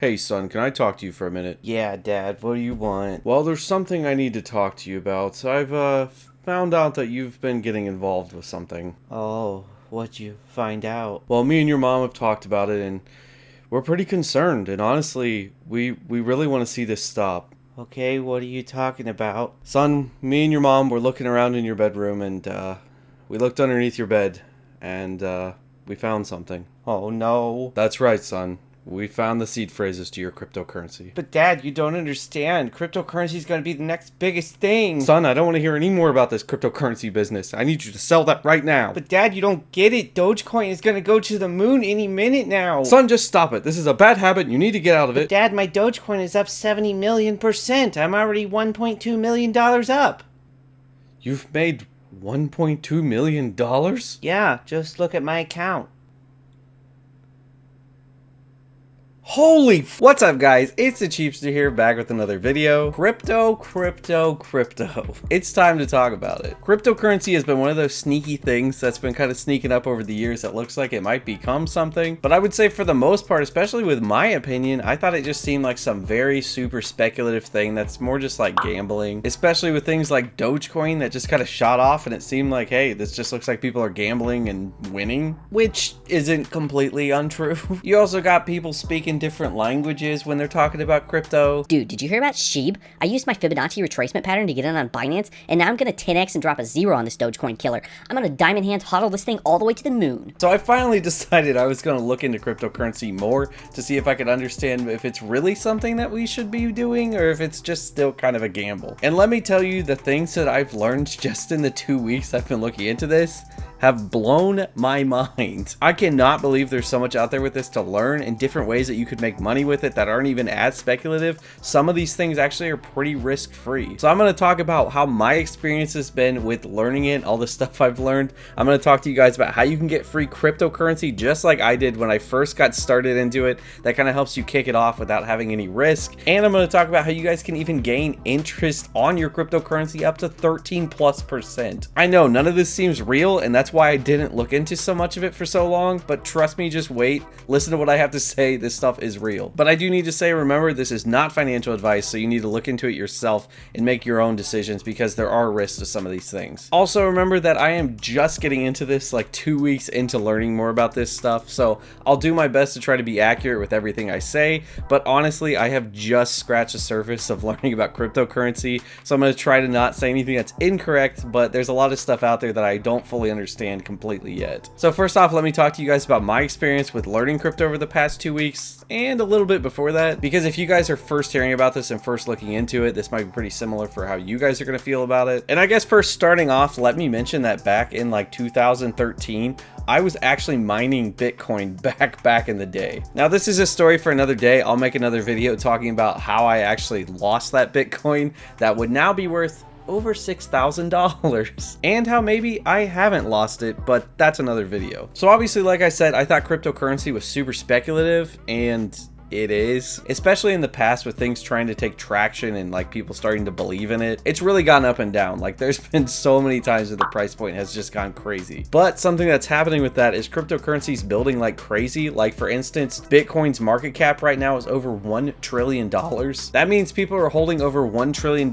Hey son, can I talk to you for a minute? Yeah, Dad, what do you want? Well, there's something I need to talk to you about. I've found out that you've been getting involved with something. Oh, what'd you find out? Well, me and your mom have talked about it and we're pretty concerned, and honestly, we really want to see this stop. Okay, what are you talking about? Son, me and your mom were looking around in your bedroom and we looked underneath your bed and we found something. Oh no. That's right, son. We found the seed phrases to your cryptocurrency. But Dad, you don't understand. Cryptocurrency's gonna be the next biggest thing. Son, I don't want to hear any more about this cryptocurrency business. I need you to sell that right now. But Dad, you don't get it. Dogecoin is gonna go to the moon any minute now. Son, just stop it. This is a bad habit and you need to get out of it. Dad, my Dogecoin is up 70 million%. I'm already $1.2 million up. You've made $1.2 million? Yeah, just look at my account. What's up guys, it's the Chiefster here, back with another video. Crypto. It's time to talk about it. Cryptocurrency has been one of those sneaky things that's been kind of sneaking up over the years that looks like it might become something. But I would say for the most part, especially with my opinion, I thought it just seemed like some very super speculative thing that's more just like gambling. Especially with things like Dogecoin that just kind of shot off and it seemed like, hey, this just looks like people are gambling and winning. Which isn't completely untrue. You also got people speaking different languages when they're talking about crypto. Dude, did you hear about Sheeb? I used my Fibonacci retracement pattern to get in on Binance, and now I'm gonna 10x and drop a 0 on this Dogecoin killer. I'm gonna diamond hand hodl this thing all the way to the moon. So I finally decided I was gonna look into cryptocurrency more to see if I could understand if it's really something that we should be doing or if it's just still kind of a gamble. And let me tell you, the things that I've learned just in the 2 weeks I've been looking into this have blown my mind. I cannot believe there's so much out there with this to learn and different ways that you could make money with it that aren't even as speculative. Some of these things actually are pretty risk-free. So I'm going to talk about how my experience has been with learning it, all the stuff I've learned. I'm going to talk to you guys about how you can get free cryptocurrency just like I did when I first got started into it. That kind of helps you kick it off without having any risk. And I'm going to talk about how you guys can even gain interest on your cryptocurrency up to 13+%. I know none of this seems real, and that's why I didn't look into so much of it for so long, but trust me, just wait, listen to what I have to say. This stuff is real. But I do need to say, remember, this is not financial advice, so you need to look into it yourself and make your own decisions because there are risks to some of these things. Also, remember that I am just getting into this like 2 weeks into learning more about this stuff, so I'll do my best to try to be accurate with everything I say, but honestly, I have just scratched the surface of learning about cryptocurrency, so I'm going to try to not say anything that's incorrect, but there's a lot of stuff out there that I don't fully understand completely yet. So first off, let me talk to you guys about my experience with learning crypto over the past 2 weeks and a little bit before that, because if you guys are first hearing about this and first looking into it, this might be pretty similar for how you guys are going to feel about it. And I guess first starting off, let me mention that back in like 2013, I was actually mining Bitcoin back in the day. Now this is a story for another day. I'll make another video talking about how I actually lost that Bitcoin that would now be worth over $6,000 and how maybe I haven't lost it, but that's another video. So obviously, like I said, I thought cryptocurrency was super speculative, and it is, especially in the past with things trying to take traction and like people starting to believe in it. It's really gone up and down. Like there's been so many times that the price point has just gone crazy. But something that's happening with that is cryptocurrency is building like crazy. Like for instance, Bitcoin's market cap right now is over $1 trillion. That means people are holding over $1 trillion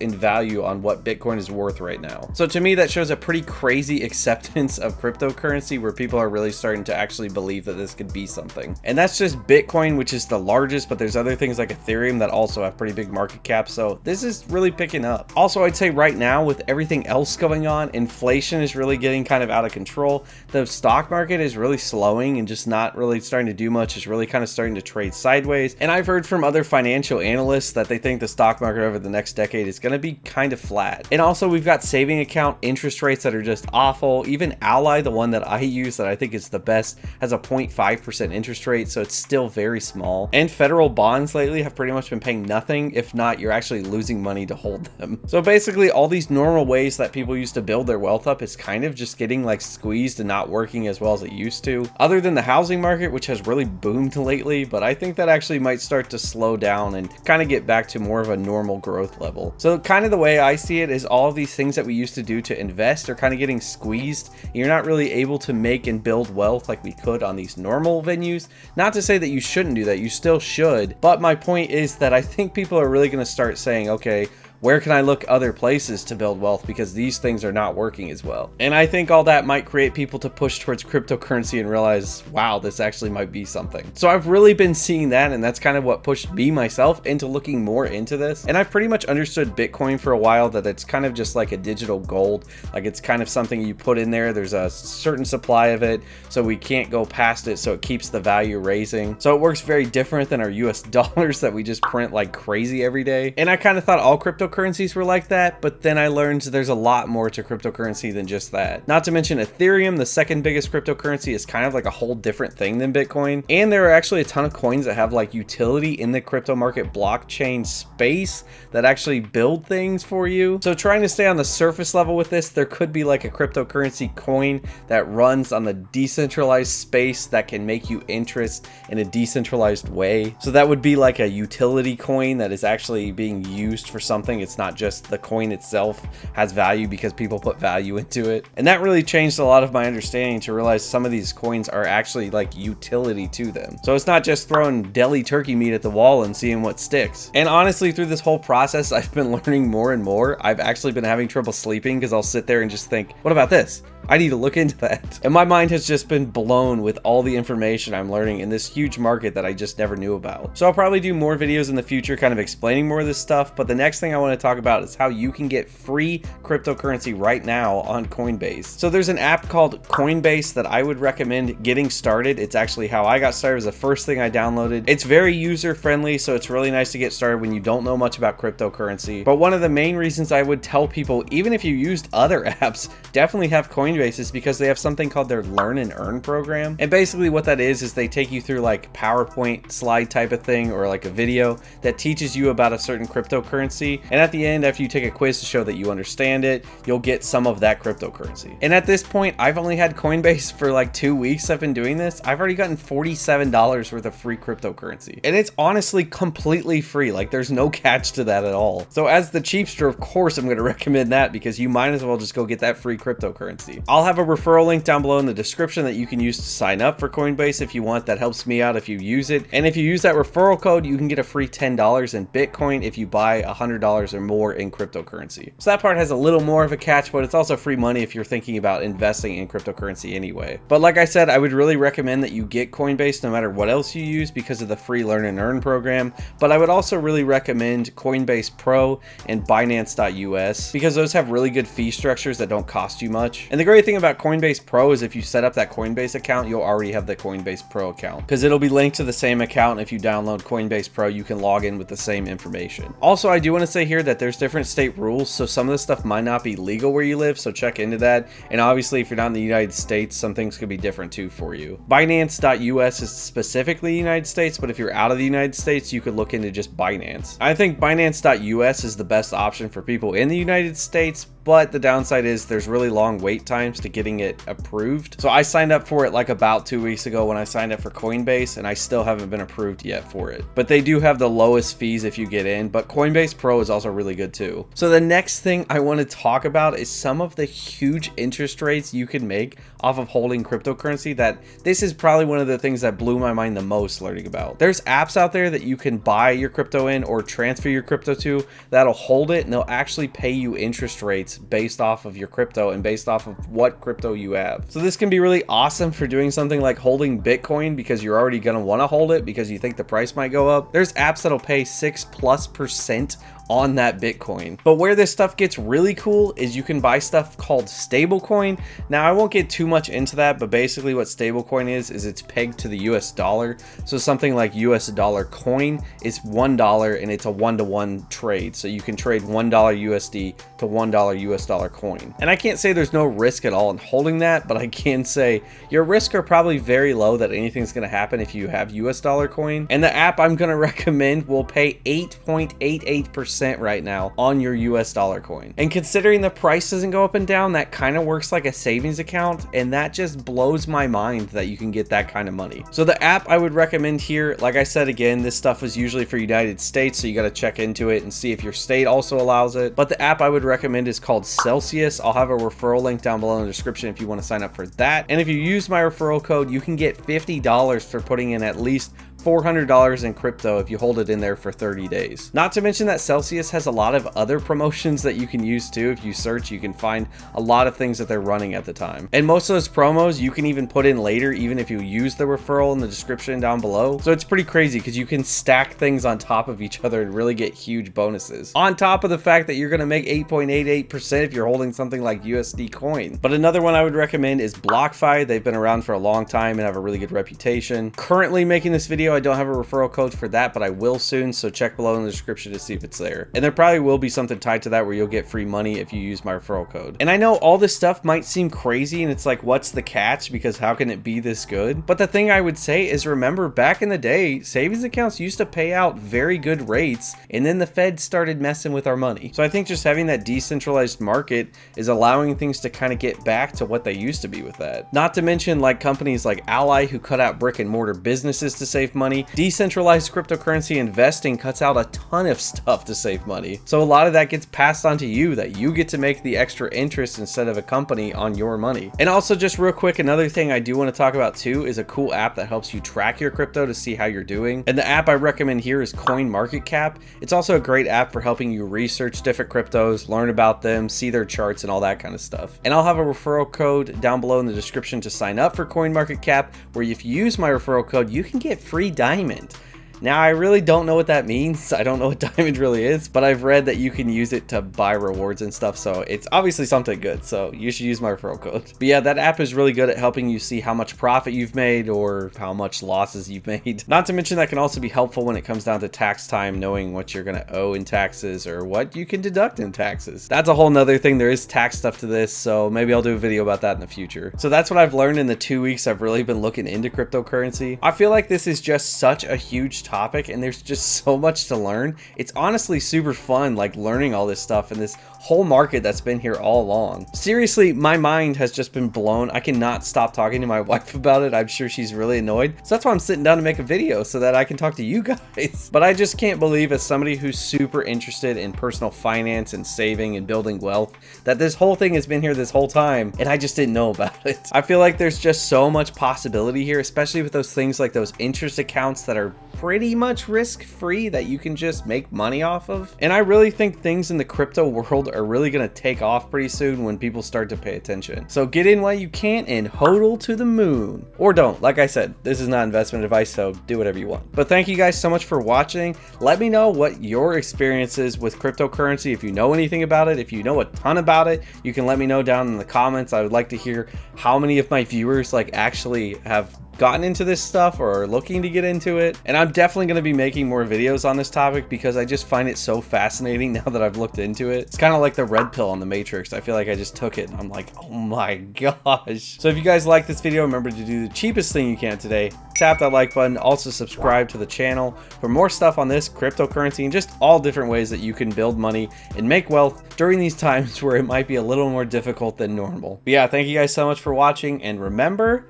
in value on what Bitcoin is worth right now. So to me, that shows a pretty crazy acceptance of cryptocurrency where people are really starting to actually believe that this could be something. And that's just Bitcoin, which is the largest, but there's other things like Ethereum that also have pretty big market caps, so this is really picking up. Also, I'd say right now with everything else going on, inflation is really getting kind of out of control. The stock market is really slowing and just not really starting to do much. It's really kind of starting to trade sideways, and I've heard from other financial analysts that they think the stock market over the next decade is going to be kind of flat. And also we've got saving account interest rates that are just awful. Even Ally, the one that I use that I think is the best, has a 0.5% interest rate, so it's still very small. And federal bonds lately have pretty much been paying nothing. If not, you're actually losing money to hold them. So basically all these normal ways that people used to build their wealth up is kind of just getting like squeezed and not working as well as it used to, other than the housing market, which has really boomed lately. But I think that actually might start to slow down and kind of get back to more of a normal growth level. So kind of the way I see it is all of these things that we used to do to invest are kind of getting squeezed. You're not really able to make and build wealth like we could on these normal venues. Not to say that you shouldn't do that. that. You still should. But my point is that I think people are really going to start saying, okay, where can I look other places to build wealth because these things are not working as well? And I think all that might create people to push towards cryptocurrency and realize, wow, this actually might be something. So I've really been seeing that, and that's kind of what pushed me myself into looking more into this. And I've pretty much understood Bitcoin for a while, that it's kind of just like a digital gold. Like it's kind of something you put in there. There's a certain supply of it, so we can't go past it, so it keeps the value raising. So it works very different than our US dollars that we just print like crazy every day. And I kind of thought all cryptocurrencies were like that, but then I learned there's a lot more to cryptocurrency than just that. Not to mention Ethereum, the second biggest cryptocurrency, is kind of like a whole different thing than Bitcoin. And there are actually a ton of coins that have like utility in the crypto market blockchain space that actually build things for you. So trying to stay on the surface level with this, there could be like a cryptocurrency coin that runs on the decentralized space that can make you interest in a decentralized way. So that would be like a utility coin that is actually being used for something. It's not just the coin itself has value because people put value into it. And that really changed a lot of my understanding to realize some of these coins are actually like utility to them. So it's not just throwing deli turkey meat at the wall and seeing what sticks. And honestly, through this whole process, I've been learning more and more. I've actually been having trouble sleeping because I'll sit there and just think, what about this? I need to look into that. And my mind has just been blown with all the information I'm learning in this huge market that I just never knew about. So I'll probably do more videos in the future kind of explaining more of this stuff, but the next thing I want to talk about is how you can get free cryptocurrency right now on Coinbase. So there's an app called COINBASE that I would recommend getting started. It's actually how I got started. It was the first thing I downloaded. It's very user friendly, so it's really nice to get started when you don't know much about cryptocurrency. But one of the main reasons I would tell people, even if you used other apps, definitely have Coinbase, is because they have something called their Learn and Earn program. And basically what that is they take you through like PowerPoint slide type of thing, or like a video that teaches you about a certain cryptocurrency. And at the end, after you take a quiz to show that you understand it, you'll get some of that cryptocurrency. And at this point, I've only had Coinbase for like 2 weeks. I've been doing this. I've already gotten $47 worth of free cryptocurrency. And it's honestly completely free. Like there's no catch to that at all. So as the cheapster, of course, I'm going to recommend that because you might as well just go get that free cryptocurrency. I'll have a referral link down below in the description that you can use to sign up for Coinbase if you want. That helps me out if you use it. And if you use that referral code, you can get a free $10 in Bitcoin if you buy $100 or more in cryptocurrency. So that part has a little more of a catch, but it's also free money if you're thinking about investing in cryptocurrency anyway. But like I said, I would really recommend that you get Coinbase no matter what else you use because of the free Learn and Earn program. But I would also really recommend Coinbase Pro and Binance.us because those have really good fee structures that don't cost you much. And the great thing about Coinbase Pro is if you set up that Coinbase account, you'll already have the Coinbase Pro account because it'll be linked to the same account. If you download Coinbase Pro, you can log in with the same information. Also, I do want to say here that there's different state rules, so some of this stuff might not be legal where you live, so check into that. And obviously, if you're not in the United States, some things could be different too for you. Binance.us is specifically United States, but if you're out of the United States, you could look into just Binance. I think Binance.us is the best option for people in the United States, but the downside is there's really long wait times to getting it approved. So I signed up for it like about 2 weeks ago when I signed up for Coinbase, and I still haven't been approved yet for it. But they do have the lowest fees if you get in, but Coinbase Pro is also really good too. So the next thing I want to talk about is some of the huge interest rates you can make off of holding cryptocurrency. That this is probably one of the things that blew my mind the most learning about. There's apps out there that you can buy your crypto in or transfer your crypto to that'll hold it, and they'll actually pay you interest rates based off of your crypto and based off of what crypto you have. So this can be really awesome for doing something like holding Bitcoin because you're already going to want to hold it because you think the price might go up. There's apps that'll pay 6+% on that Bitcoin. But where this stuff gets really cool is you can buy stuff called stablecoin. Now I won't get too much into that, but basically what stablecoin is it's pegged to the US dollar. So something like US dollar coin is $1 and it's a 1-to-1 trade. So you can trade $1 USD to $1 US dollar coin. And I can't say there's no risk at all in holding that, but I can say your risks are probably very low that anything's going to happen if you have US dollar coin. And the app I'm going to recommend will pay 8.88% right now on your US dollar coin. And considering the price doesn't go up and down, that kind of works like a savings account, and that just blows my mind that you can get that kind of money. So the app I would recommend here, like I said again, this stuff is usually for United States, so you got to check into it and see if your state also allows it. But the app I would recommend is called Celsius. I'll have a referral link down below in the description if you want to sign up for that. And if you use my referral code, you can get $50 for putting in at least $400 in crypto if you hold it in there for 30 days. Not to mention that Celsius has a lot of other promotions that you can use too. If you search, you can find a lot of things that they're running at the time. And most of those promos you can even put in later, even if you use the referral in the description down below. So it's pretty crazy because you can stack things on top of each other and really get huge bonuses. On top of the fact that you're going to make 8.88% if you're holding something like USD coin. But another one I would recommend is BlockFi. They've been around for a long time and have a really good reputation. Currently making this video, I don't have a referral code for that, but I will soon, so check below in the description to see if it's there. And there probably will be something tied to that where you'll get free money if you use my referral code. And I know all this stuff might seem crazy and it's like, what's the catch? Because how can it be this good? But the thing I would say is, remember back in the day, savings accounts used to pay out very good rates, and then the Fed started messing with our money. So I think just having that decentralized market is allowing things to kind of get back to what they used to be with that. Not to mention like companies like Ally who cut out brick and mortar businesses to save money. Decentralized cryptocurrency investing cuts out a ton of stuff to save money. So a lot of that gets passed on to you, that you get to make the extra interest instead of a company on your money. And also just real quick, another thing I do want to talk about too is a cool app that helps you track your crypto to see how you're doing. And the app I recommend here is CoinMarketCap. It's also a great app for helping you research different cryptos, learn about them, see their charts and all that kind of stuff. And I'll have a referral code down below in the description to sign up for CoinMarketCap, where if you use my referral code, you can get free diamond. Now, I really don't know what that means. I don't know what diamond really is, but I've read that you can use it to buy rewards and stuff, so it's obviously something good, so you should use my referral code. But yeah, that app is really good at helping you see how much profit you've made or how much losses you've made. Not to mention that can also be helpful when it comes down to tax time, knowing what you're gonna owe in taxes or what you can deduct in taxes. That's a whole nother thing. There is tax stuff to this, so maybe I'll do a video about that in the future. So that's what I've learned in the 2 weeks I've really been looking into cryptocurrency. I feel like this is just such a huge topic and there's just so much to learn. It's honestly super fun, like learning all this stuff and this whole market that's been here all along. Seriously, my mind has just been blown. I cannot stop talking to my wife about it. I'm sure she's really annoyed. So that's why I'm sitting down to make a video so that I can talk to you guys. But I just can't believe, as somebody who's super interested in personal finance and saving and building wealth, that this whole thing has been here this whole time and I just didn't know about it. I feel like there's just so much possibility here, especially with those things like those interest accounts that are pretty much risk-free that you can just make money off of. And I really think things in the crypto world are really gonna take off pretty soon when people start to pay attention. So get in while you can and hodl to the moon. Or don't. Like I said, this is not investment advice, so do whatever you want. But thank you guys so much for watching. Let me know what your experience is with cryptocurrency. If you know anything about it, if you know a ton about it, you can let me know down in the comments. I would like to hear how many of my viewers like actually have gotten into this stuff or are looking to get into it. And I'm definitely going to be making more videos on this topic because I just find it so fascinating now that I've looked into it. It's kind of like the red pill on the Matrix. I feel like I just took it and I'm like, oh my gosh. So if you guys like this video, remember to do the cheapest thing you can today. Tap that like button. Also subscribe to the channel for more stuff on this, cryptocurrency, and just all different ways that you can build money and make wealth during these times where it might be a little more difficult than normal. But yeah, thank you guys so much for watching, and remember,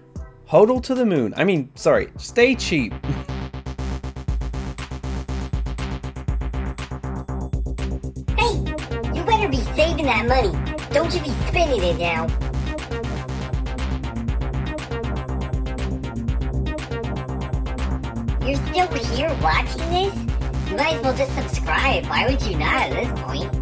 hodl to the moon. I mean, sorry, stay cheap. Hey, you better be saving that money. Don't you be spending it now. You're still here watching this? You might as well just subscribe. Why would you not at this point?